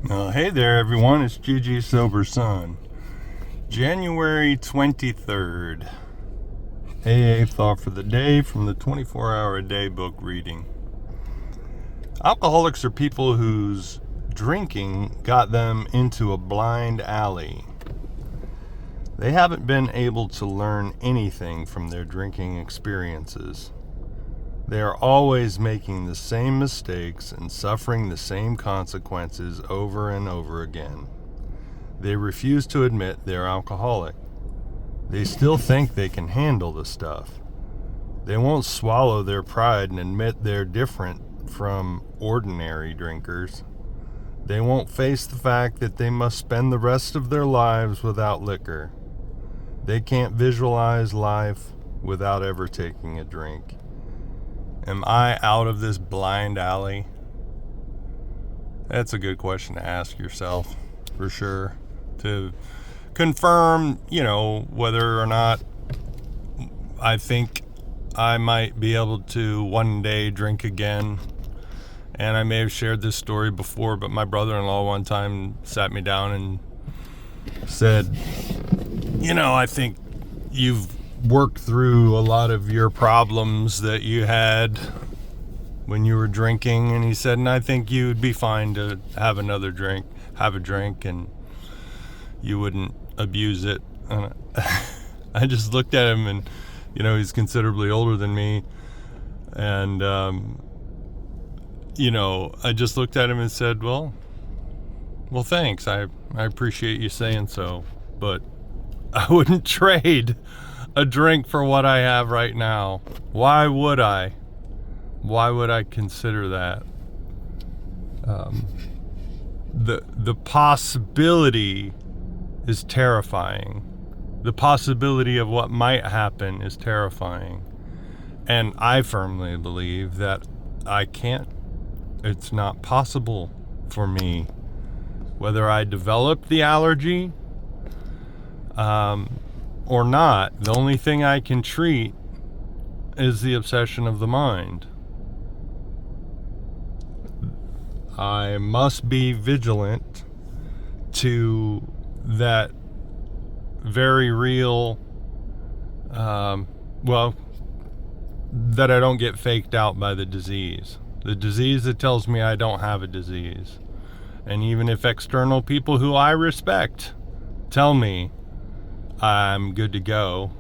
Hey there, everyone. It's GG Sober Sun. January 23rd. AA thought for the day from the 24-hour-a-day book reading. Alcoholics are people whose drinking got them into a blind alley. They haven't been able to learn anything from their drinking experiences. They are always making the same mistakes and suffering the same consequences over and over again. They refuse to admit they're alcoholic. They still think they can handle the stuff. They won't swallow their pride and admit they're different from ordinary drinkers. They won't face the fact that they must spend the rest of their lives without liquor. They can't visualize life without ever taking a drink. Am I out of this blind alley? That's a good question to ask yourself, for sure. To confirm, whether or not I think I might be able to one day drink again. And I may have shared this story before, but my brother-in-law one time sat me down and said, I think you've worked through a lot of your problems that you had when you were drinking, and he said, and I think you'd be fine to have a drink, and you wouldn't abuse it. And I just looked at him, and he's considerably older than me, and I just looked at him and said, well thanks, I appreciate you saying so, but I wouldn't trade a drink for what I have right now. Why would I? Why would I consider that? The possibility is terrifying. The possibility of what might happen is terrifying. And I firmly believe that it's not possible for me. Whether I develop the allergy, or not, the only thing I can treat is the obsession of the mind. I must be vigilant to that very real, that I don't get faked out by the disease. The disease that tells me I don't have a disease. And even if external people who I respect tell me I'm good to go,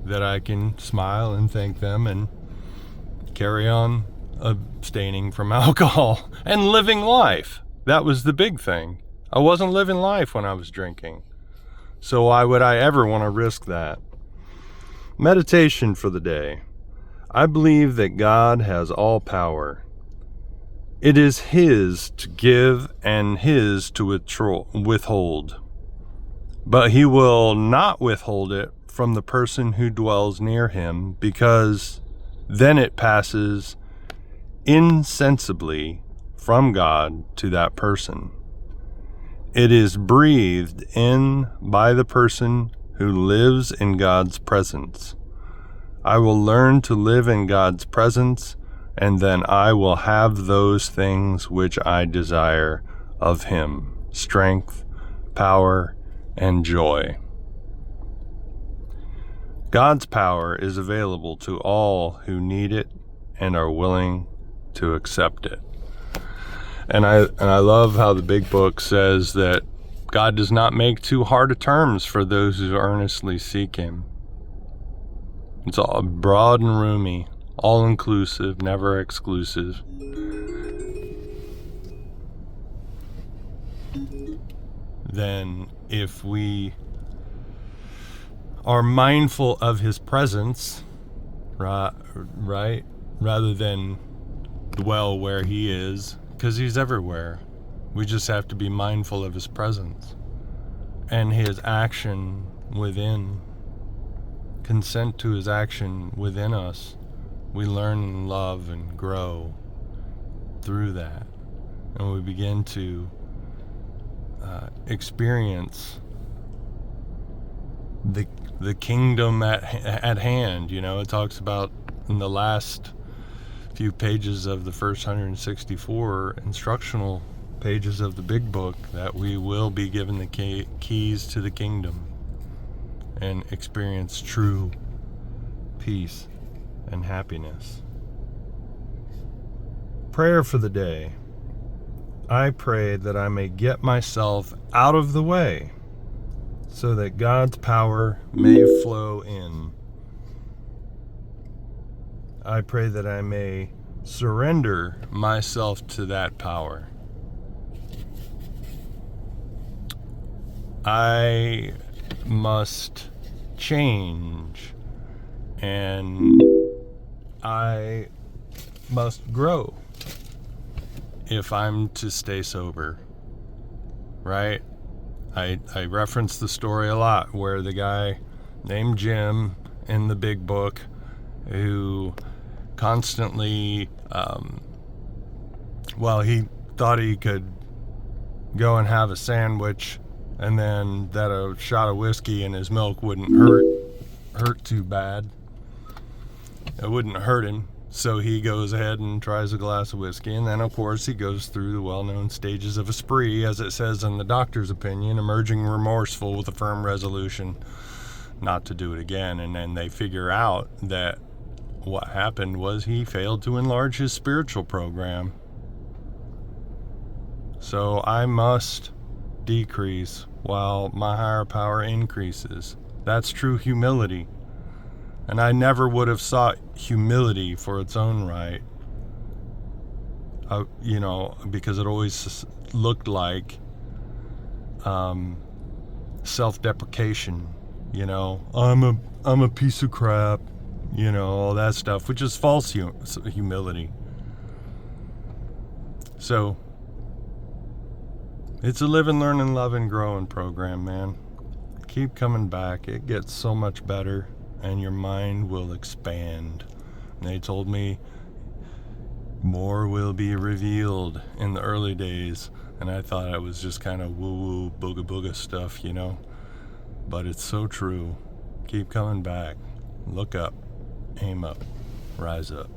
that I can smile and thank them and carry on abstaining from alcohol and living life. That was the big thing. I wasn't living life when I was drinking. So why would I ever want to risk that? Meditation for the day. I believe that God has all power. It is His to give and His to withhold. But He will not withhold it from the person who dwells near Him, because then it passes insensibly from God to that person. It is breathed in by the person who lives in God's presence. I will learn to live in God's presence, and then I will have those things which I desire of Him: strength, power, and joy. God's power is available to all who need it and are willing to accept it. And I love how the big book says that God does not make too hard of terms for those who earnestly seek Him. It's all broad and roomy, all inclusive, never exclusive. Then if we are mindful of His presence, right, rather than dwell where He is, because He's everywhere. We just have to be mindful of His presence and His action within. Consent to His action within us. We learn and love and grow through that, and we begin to experience the kingdom at hand. It talks about in the last few pages of the first 164 instructional pages of the big book that we will be given the keys to the kingdom and experience true peace and happiness. Prayer for the day. I pray that I may get myself out of the way so that God's power may flow in. I pray that I may surrender myself to that power. I must change, and I must grow if I'm to stay sober, right? I reference the story a lot where the guy named Jim in the big book who constantly, he thought he could go and have a sandwich and then that a shot of whiskey in his milk wouldn't hurt too bad. It wouldn't hurt him. So he goes ahead and tries a glass of whiskey, and then of course he goes through the well-known stages of a spree, as it says in the doctor's opinion, emerging remorseful with a firm resolution not to do it again. And then they figure out that what happened was he failed to enlarge his spiritual program. So I must decrease while my higher power increases. That's true humility. And I never would have sought humility for its own right. Because it always looked like self-deprecation. I'm a piece of crap. All that stuff, which is false humility. So it's a live and learn and love and growing program, man. Keep coming back. It gets so much better. And your mind will expand. And they told me more will be revealed in the early days. And I thought it was just kind of woo-woo, booga-booga stuff, But it's so true. Keep coming back. Look up. Aim up. Rise up.